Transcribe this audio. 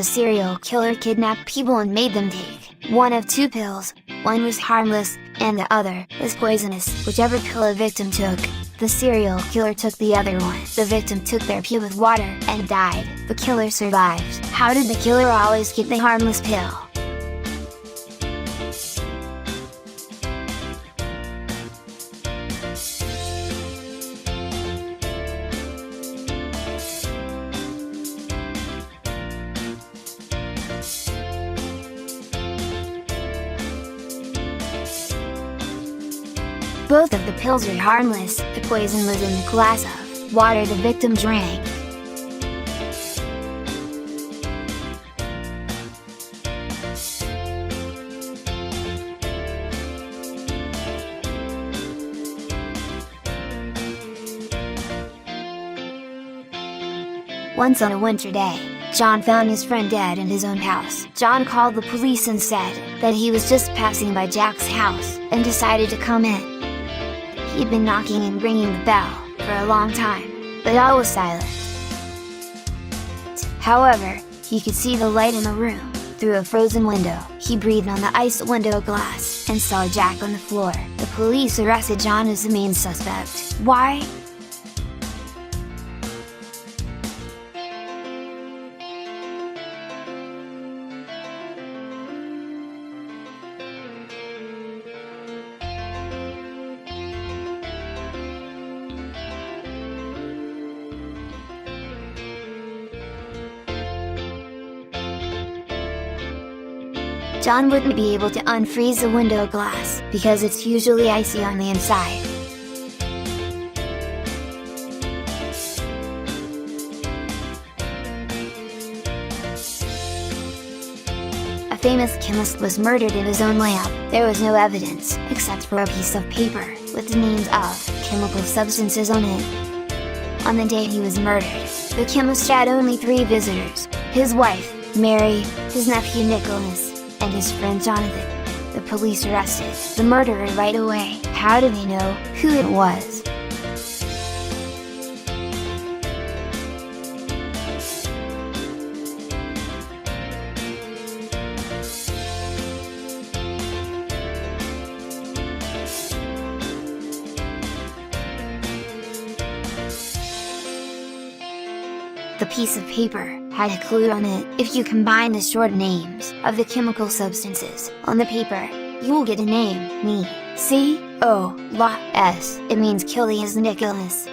A serial killer kidnapped people and made them take one of two pills. One was harmless, and the other was poisonous. Whichever pill a victim took, the serial killer took the other one. The victim took their pill with water and died. The killer survived. How did the killer always get the harmless pill? Both of the pills were harmless. The poison was in the glass of water the victim drank. Once on a winter day, John found his friend dead in his own house. John called the police and said that he was just passing by Jack's house, and decided to come in. He'd been knocking and ringing the bell for a long time, but all was silent. However, he could see the light in the room, through a frozen window. He breathed on the iced window glass, and saw Jack on the floor. The police arrested John as the main suspect. Why? John wouldn't be able to unfreeze the window glass, because it's usually icy on the inside. A famous chemist was murdered in his own lab. There was no evidence, except for a piece of paper, with the names of chemical substances on it. On the day he was murdered, the chemist had only 3 visitors: his wife, Mary, his nephew Nicholas, and his friend Jonathan. The police arrested the murderer right away. How did they know who it was? The piece of paper had a clue on it. If you combine the short names of the chemical substances on the paper, you will get a name: Me, C, O, La, S. It means Killy is Nicholas.